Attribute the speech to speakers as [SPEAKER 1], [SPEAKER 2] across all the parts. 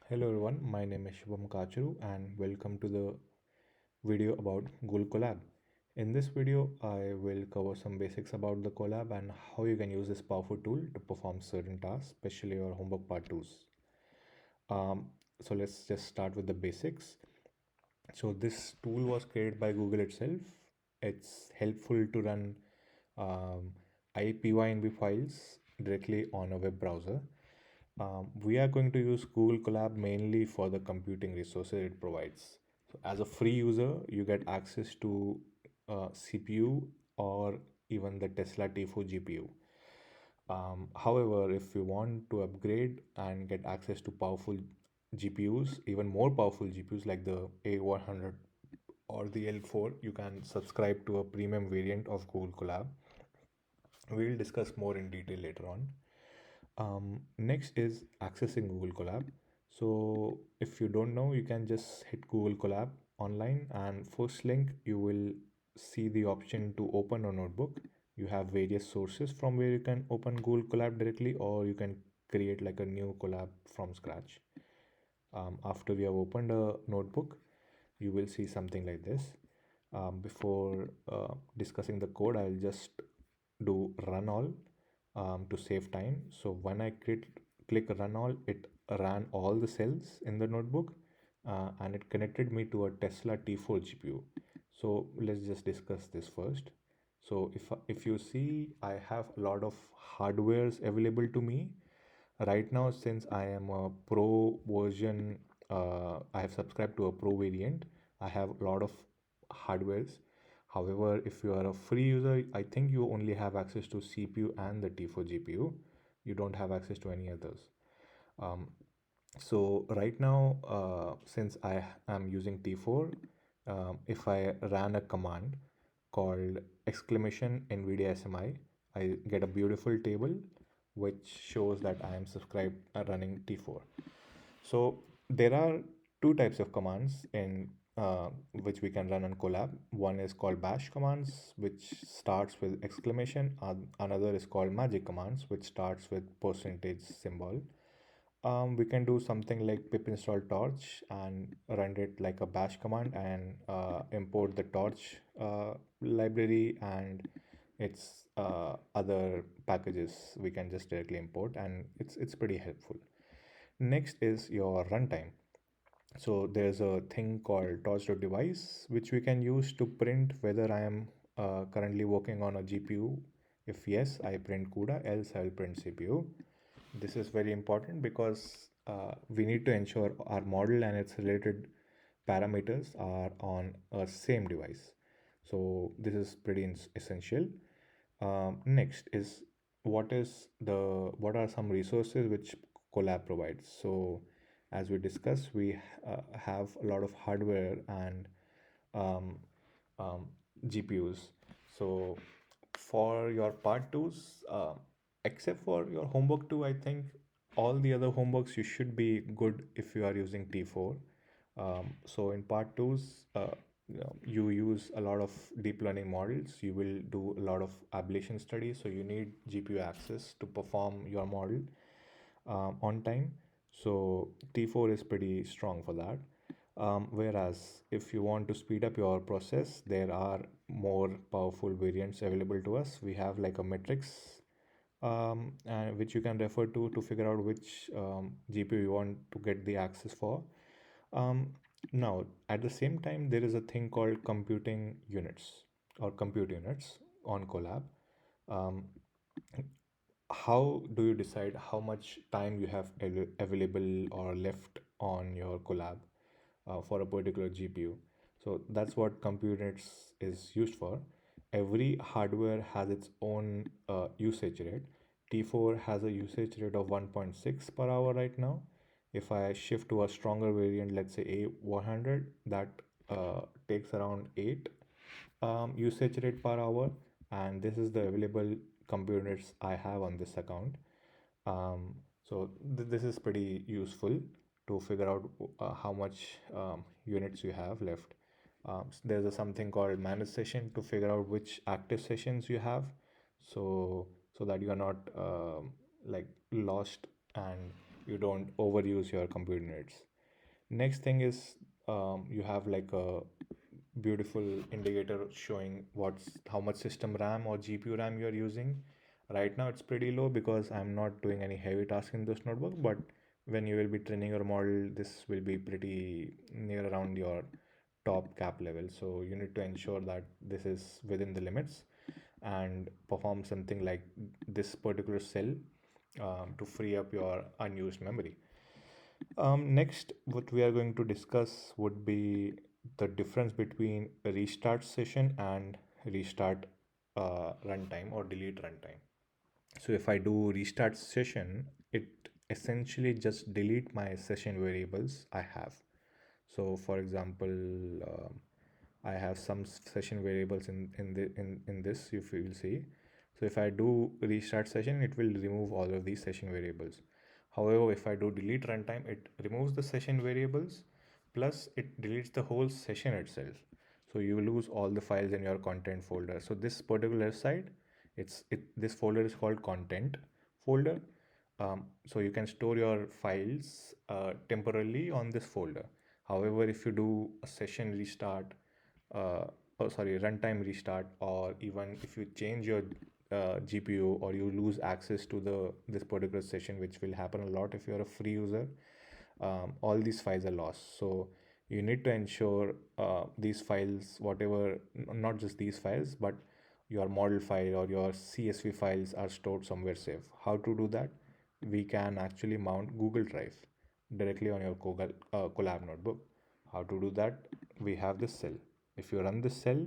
[SPEAKER 1] Hello everyone, my name is Shubham Kacharu and welcome to the video about Google Colab. In this video, I will cover some basics about the Colab and how you can use this powerful tool to perform certain tasks, especially your homework part 2s. Um, so let's just start with the basics. So this tool was created by Google itself. It's helpful to run um, IPYNB files directly on a web browser. We are going to use Google Colab mainly for the computing resources it provides. So as a free user, you get access to CPU or even the Tesla T4 GPU. However, if you want to upgrade and get access to powerful GPUs, even more powerful GPUs like the A100 or the L4, you can subscribe to a premium variant of Google Colab. We'll discuss more in detail later on. Next is accessing Google Colab. So if you don't know, you can just hit Google Colab online, and first link you will see the option to open a notebook. You have various sources from where you can open Google Colab directly, or you can create like a new collab from scratch. After you have opened a notebook, you will see something like this. Before discussing the code, I'll just do run all to save time. So when I click run all, it ran all the cells in the notebook and it connected me to a Tesla T4 GPU. So let's just discuss this first. So if you see, I have a lot of hardwares available to me right now. Since I am a pro version, I have subscribed to a pro variant. I have a lot of hardwares. However, if you are a free user, I think you only have access to CPU and the T4 GPU. You don't have access to any others. um, so right now, since I am using T4, if I ran a command called exclamation NVIDIA SMI, I get a beautiful table which shows that I am subscribed running T4. So there are two types of commands in which we can run on Colab. One is called bash commands, which starts with exclamation. Another is called magic commands, which starts with percentage symbol. We can do something like pip install torch and run it like a bash command and import the torch library and its other packages we can just directly import, and it's pretty helpful. Next is your runtime. So there's a thing called torch.device which we can use to print whether I am currently working on a GPU. If yes, I print CUDA, else I'll print CPU. This is very important because we need to ensure our model and its related parameters are on a same device. So this is pretty essential. Next is what are some resources which Colab provides. So as we discussed, we have a lot of hardware and um, um, GPUs. So for your part twos, except for your homework two, I think all the other homeworks you should be good if you are using T4. So in part twos, you use a lot of deep learning models. You will do a lot of ablation studies, so you need GPU access to perform your model on time. So T4 is pretty strong for that. Whereas if you want to speed up your process, there are more powerful variants available to us. We have like a matrix and which you can refer to figure out which GPU you want to get the access for. Um, Now, at the same time, there is a thing called computing units or compute units on Colab. Um, how do you decide how much time you have available or left on your collab for a particular GPU? So that's what compute units is used for. Every hardware has its own usage rate. T4 has a usage rate of 1.6 per hour right now. If I shift to a stronger variant, let's say A100, that takes around 8 usage rate per hour, and this is the available computers I have on this account. So this is pretty useful to figure out how much units you have left. There's something called manage session to figure out which active sessions you have, so that you are not like lost and you don't overuse your computer units. Next thing is, you have like a beautiful indicator showing how much system RAM or GPU RAM you are using. Right now it's pretty low because I'm not doing any heavy task in this notebook, but when you will be training your model, this will be pretty near around your top cap level. So you need to ensure that this is within the limits and perform something like this particular cell to free up your unused memory. Next, what we are going to discuss would be the difference between a restart session and restart runtime or delete runtime. So if I do restart session, it essentially just delete my session variables I have. So for example, I have some session variables in this, if you will see. So if I do restart session, it will remove all of these session variables. However, if I do delete runtime, it removes the session variables plus it deletes the whole session itself. So you lose all the files in your content folder. So this particular site, this folder is called content folder. So you can store your files temporarily on this folder. However, if you do a session restart, runtime restart, or even if you change your GPU or you lose access to the this particular session, which will happen a lot if you're a free user, all these files are lost. So you need to ensure these files, whatever, not just these files, but your model file or your CSV files are stored somewhere safe. How to do that? We can actually mount Google Drive directly on your Google Colab notebook. How to do that? We have this cell. If you run this cell,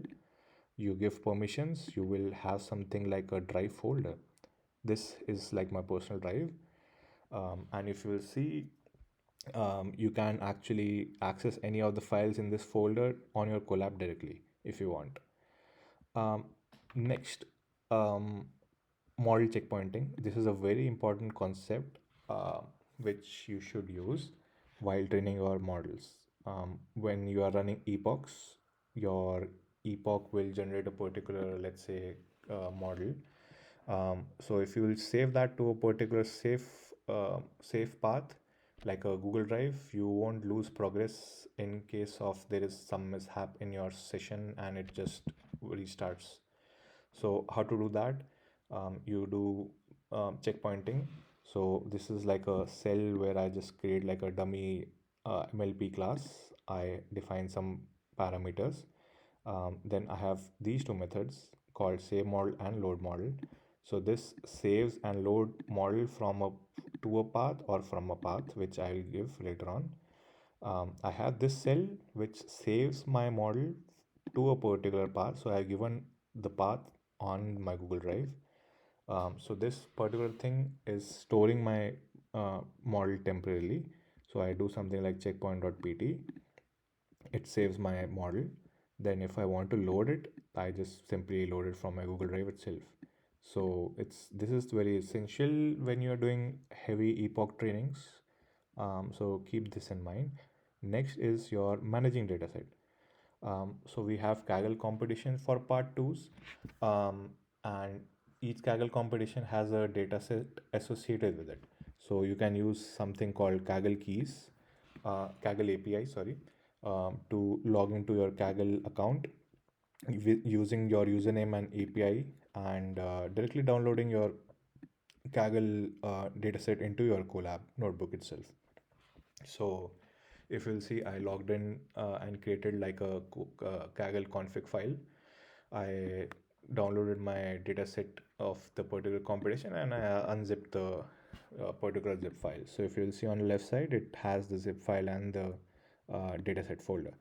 [SPEAKER 1] you give permissions, you will have something like a drive folder. This is like my personal drive. And if you will see, you can actually access any of the files in this folder on your Colab directly if you want. Um, Next, um, model checkpointing. This is a very important concept which you should use while training your models. When you are running epochs, your epoch will generate a particular, let's say, model. So if you will save that to a particular safe path, like a Google Drive, you won't lose progress in case of there is some mishap in your session and it just restarts. So how to do that? You do checkpointing. So this is like a cell where I just create like a dummy MLP class. I define some parameters. Then I have these two methods called save model and load model. So this saves and load model from a to a path or from a path, which I will give later on. I have this cell which saves my model to a particular path. So I've given the path on my Google Drive. So this particular thing is storing my model temporarily. So I do something like checkpoint.pt. It saves my model. Then if I want to load it, I just simply load it from my Google Drive itself. So this is very essential when you're doing heavy epoch trainings. So keep this in mind. Next is your managing dataset. So we have Kaggle competition for part twos, and each Kaggle competition has a dataset associated with it. So you can use something called Kaggle keys, Kaggle API, sorry, to log into your Kaggle account using your username and API and directly downloading your Kaggle dataset into your Colab notebook itself. So if you'll see, I logged in and created like a Kaggle config file. I downloaded my dataset of the particular competition and I unzipped the particular zip file. So if you'll see on the left side, it has the zip file and the dataset folder.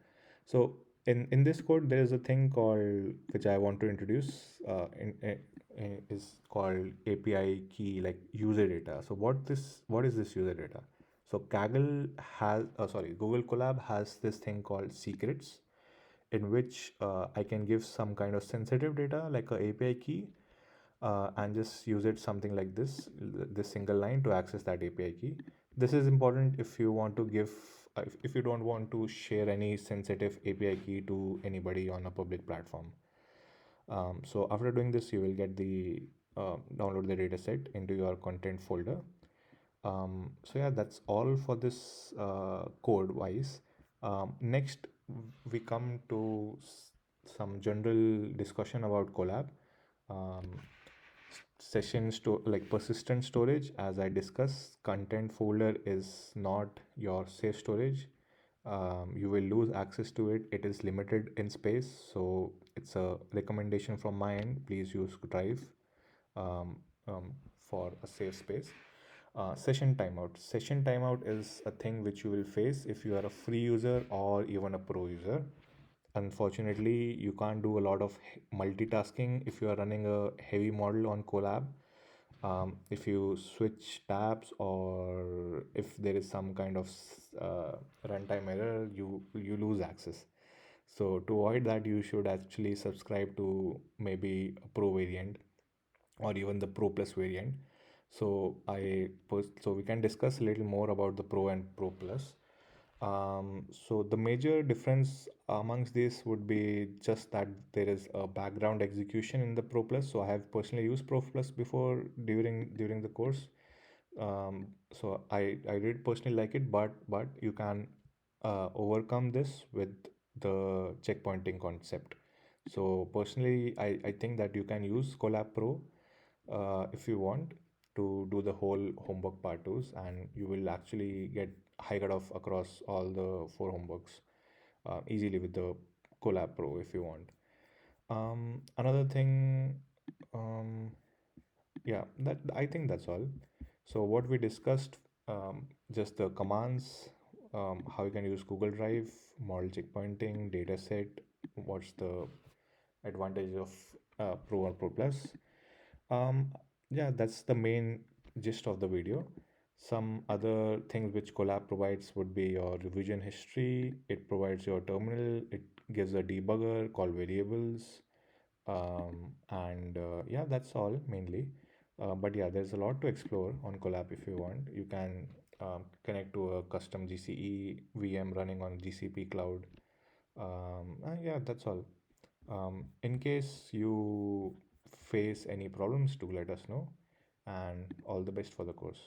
[SPEAKER 1] So in this code, there is a thing called, which I want to introduce, is called API key, like user data. So what is this user data? So Google Colab has this thing called secrets, in which I can give some kind of sensitive data like a API key, and just use it something like this single line to access that API key. This is important if you want to give, if you don't want to share any sensitive API key to anybody on a public platform. So after doing this, you will get the download the dataset into your content folder. So yeah, that's all for this code wise. Next, we come to some general discussion about Colab. Um, Session like persistent storage, as I discussed, content folder is not your safe storage. You will lose access to it. It is limited in space, so it's a recommendation from my end. Please use Drive um, um, for a safe space. Session timeout. Session timeout is a thing which you will face if you are a free user or even a pro user. Unfortunately, you can't do a lot of multitasking if you are running a heavy model on Colab. If you switch tabs or if there is some kind of runtime error, you lose access. So to avoid that, you should actually subscribe to maybe a pro variant or even the Pro Plus variant. So we can discuss a little more about the Pro and Pro Plus. So the major difference amongst these would be just that there is a background execution in the Pro Plus. So I have personally used Pro Plus before during the course. So I did personally like it, but you can overcome this with the checkpointing concept. So personally, I think that you can use Colab Pro if you want to do the whole homework part twos, and you will actually get high cutoff across all the four homeworks easily with the Colab Pro if you want. Another thing, um, yeah, that I think that's all. So what we discussed, just the commands, how you can use Google Drive, model checkpointing, dataset, what's the advantage of Pro and Pro Plus. Um, yeah, that's the main gist of the video. Some other things which Colab provides would be your revision history. It provides your terminal. It gives a debugger called variables. And yeah, that's all mainly. But yeah, there's a lot to explore on Colab if you want. You can connect to a custom GCE VM running on GCP cloud. Yeah, that's all. In case you face any problems, do let us know, and all the best for the course.